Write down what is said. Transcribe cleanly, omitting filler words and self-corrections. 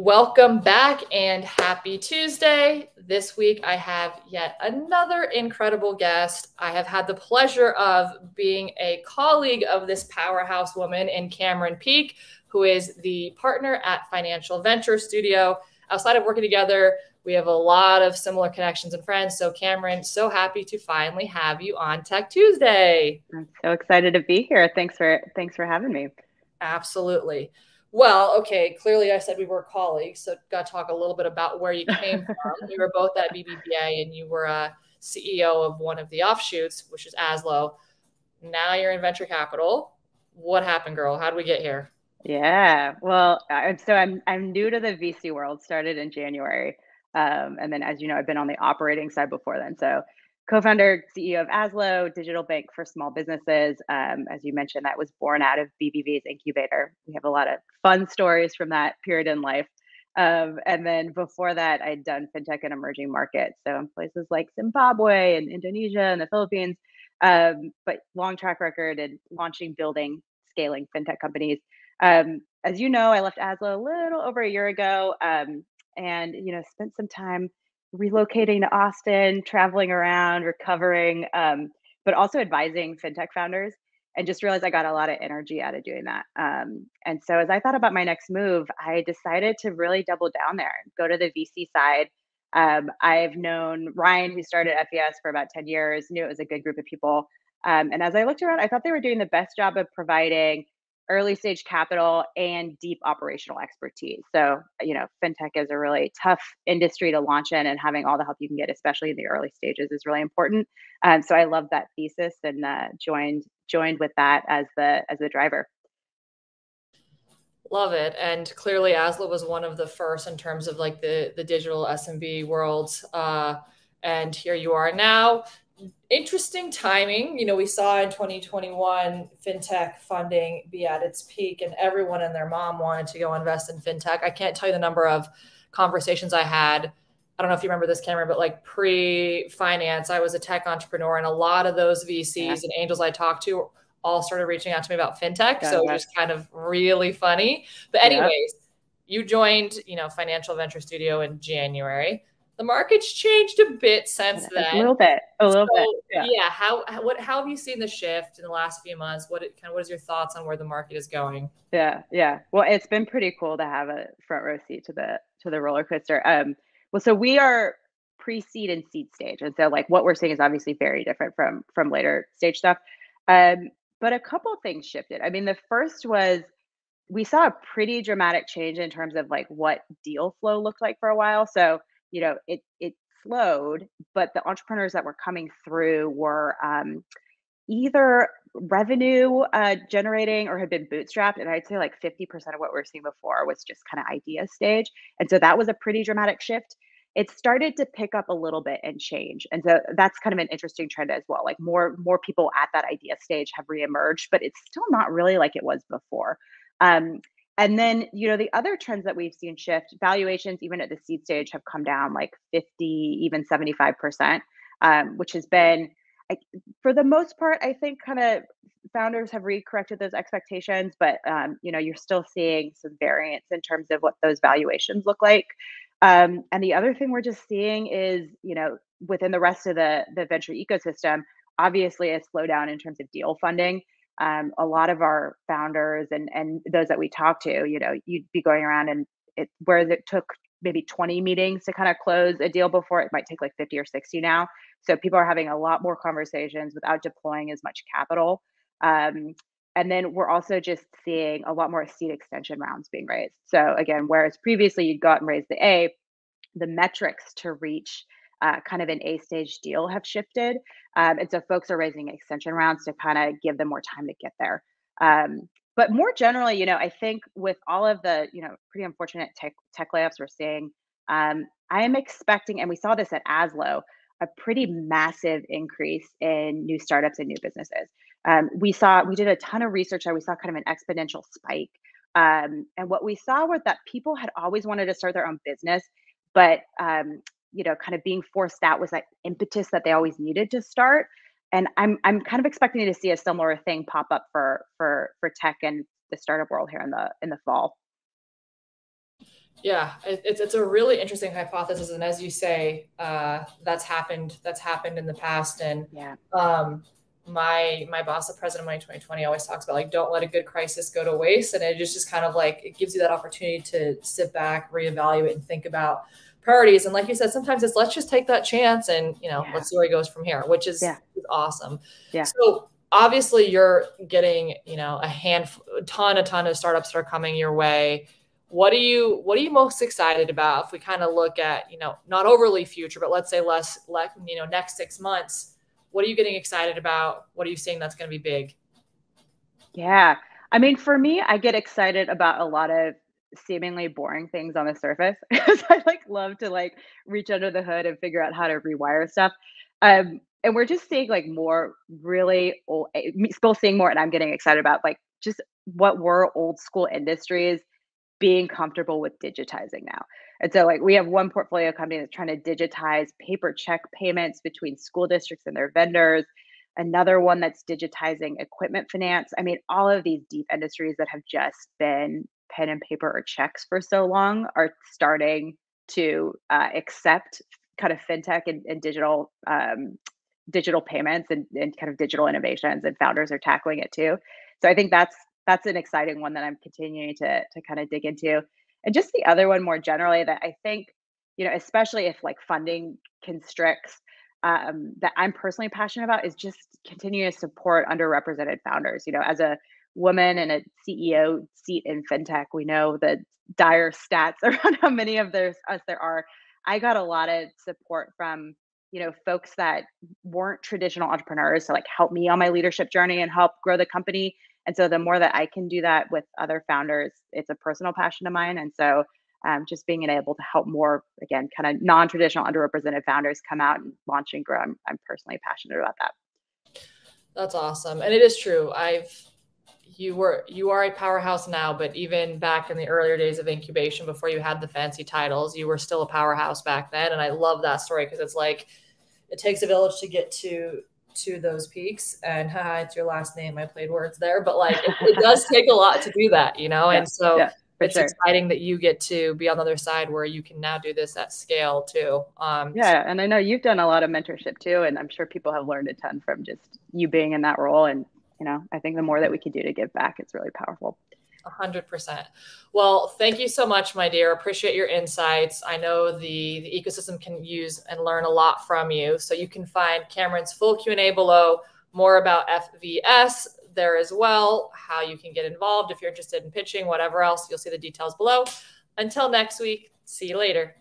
Welcome back and happy Tuesday. This week I have yet another incredible guest. I have had the pleasure of being a colleague of this powerhouse woman in Cameron Peake, who is the partner at Financial Venture Studio. Outside of working together, we have a lot of similar connections and friends. So Cameron, so happy to finally have you on Tech Tuesday. I'm so excited to be here. Thanks for having me. Absolutely. Well, okay, clearly I said we were colleagues, so got to talk a little bit about where you came from. You were both at BVAA and you were a CEO of one of the offshoots, which is Aslo. Now you're in venture capital. What happened, girl? How did we get here? Yeah, well, I'm new to the VC world. Started in January, and then as you know, I've been on the operating side before then. So, co-founder, CEO of Aslo, digital bank for small businesses. As you mentioned, that was born out of BBVA's incubator. We have a lot of fun stories from that period in life. And then before that, I'd done fintech and emerging markets, so in places like Zimbabwe and Indonesia and the Philippines. But long track record in launching, building, scaling fintech companies. As you know, I left Aslo a little over a year ago, and spent some time relocating to Austin, traveling around, recovering, but also advising fintech founders. And just realized I got a lot of energy out of doing that. And so as I thought about my next move, I decided to really double down there and go to the VC side. I've known Ryan, who started FES for about 10 years, knew it was a good group of people. And as I looked around, I thought they were doing the best job of providing early stage capital and deep operational expertise. So, fintech is a really tough industry to launch in, and having all the help you can get, especially in the early stages, is really important. So I love that thesis and joined with that as the driver. Love it. And clearly Aslo was one of the first in terms of like the digital SMB world. And here you are now. Interesting timing. We saw in 2021 fintech funding be at its peak, and everyone and their mom wanted to go invest in fintech. I can't tell you the number of conversations I had. I don't know if you remember this, Cameron, but like pre-finance, I was a tech entrepreneur, and a lot of those VCs and angels I talked to all started reaching out to me about fintech. So it was just kind of really funny. But anyways, you joined, Financial Venture Studio in January. The market's changed a bit since then. A little bit. Yeah. How have you seen the shift in the last few months? What is your thoughts on where the market is going? Yeah. Well, it's been pretty cool to have a front row seat to the roller coaster. Well, so we are pre-seed and seed stage, and so like what we're seeing is obviously very different from later stage stuff. But a couple of things shifted. I mean, the first was we saw a pretty dramatic change in terms of like what deal flow looked like for a while. So it slowed, but the entrepreneurs that were coming through were either revenue generating or had been bootstrapped. And I'd say like 50% of what we were seeing before was just kind of idea stage. And so that was a pretty dramatic shift. It started to pick up a little bit and change. And so that's kind of an interesting trend as well. Like more people at that idea stage have reemerged, but it's still not really like it was before. And then, the other trends that we've seen shift, valuations, even at the seed stage, have come down like 50, even 75%, which has been, for the most part, I think kind of founders have recorrected those expectations, but, you're still seeing some variance in terms of what those valuations look like. And the other thing we're just seeing is, within the rest of the venture ecosystem, obviously a slowdown in terms of deal funding. A lot of our founders and those that we talk to, you'd be going around and whereas it took maybe 20 meetings to kind of close a deal before, it might take like 50 or 60 now. So people are having a lot more conversations without deploying as much capital. And then we're also just seeing a lot more seed extension rounds being raised. So again, whereas previously you'd go out and raise the A, the metrics to reach kind of an A stage deal have shifted. And so folks are raising extension rounds to kind of give them more time to get there. But more generally, I think with all of the, pretty unfortunate tech layoffs we're seeing, I am expecting, and we saw this at Aslo, a pretty massive increase in new startups and new businesses. We did a ton of research. We saw kind of an exponential spike. And what we saw was that people had always wanted to start their own business, but kind of being forced out was that impetus that they always needed to start. And I'm kind of expecting to see a similar thing pop up for tech and the startup world here in the fall. Yeah, it's a really interesting hypothesis, and as you say, that's happened. That's happened in the past, and Yeah. My boss, the president of Money 2020, always talks about like don't let a good crisis go to waste, and it just kind of like it gives you that opportunity to sit back, reevaluate, and think about priorities. And like you said, sometimes it's let's just take that chance, and Yeah. let's see where he goes from here, which Yeah. is awesome. Yeah. So obviously, you're getting a ton of startups that are coming your way. What are you most excited about if we kind of look at not overly future, but let's say less like next 6 months? What are you getting excited about? What are you seeing that's going to be big? Yeah. I mean, for me, I get excited about a lot of seemingly boring things on the surface because I like love to like reach under the hood and figure out how to rewire stuff. And we're just seeing like more really old, still seeing more, and I'm getting excited about like just what were old school industries being comfortable with digitizing now. And so like we have one portfolio company that's trying to digitize paper check payments between school districts and their vendors, another one that's digitizing equipment finance. I mean, all of these deep industries that have just been pen and paper or checks for so long are starting to accept kind of fintech and digital payments and kind of digital innovations, and founders are tackling it too. So I think that's an exciting one that I'm continuing to kind of dig into. And just the other one more generally that I think, especially if like funding constricts, that I'm personally passionate about is just continuing to support underrepresented founders. As a woman in a CEO seat in fintech, we know the dire stats around how many of us there are. I got a lot of support from folks that weren't traditional entrepreneurs to like help me on my leadership journey and help grow the company. And so the more that I can do that with other founders, it's a personal passion of mine. And so just being able to help more, again, kind of non-traditional underrepresented founders come out and launch and grow, I'm personally passionate about that. That's awesome. And it is true. You are a powerhouse now, but even back in the earlier days of incubation before you had the fancy titles, you were still a powerhouse back then. And I love that story because it's like it takes a village to get to those peaks. And it's your last name. I played words there, but like it does take a lot to do that, Yeah, And so yeah, for it's sure. exciting that you get to be on the other side where you can now do this at scale too. Yeah, and I know you've done a lot of mentorship too, and I'm sure people have learned a ton from just you being in that role. And I think the more that we can do to give back, it's really powerful. 100%. Well, thank you so much, my dear. Appreciate your insights. I know the ecosystem can use and learn a lot from you. So you can find Cameron's full Q&A below, more about FVS there as well, how you can get involved if you're interested in pitching, whatever else. You'll see the details below. Until next week, see you later.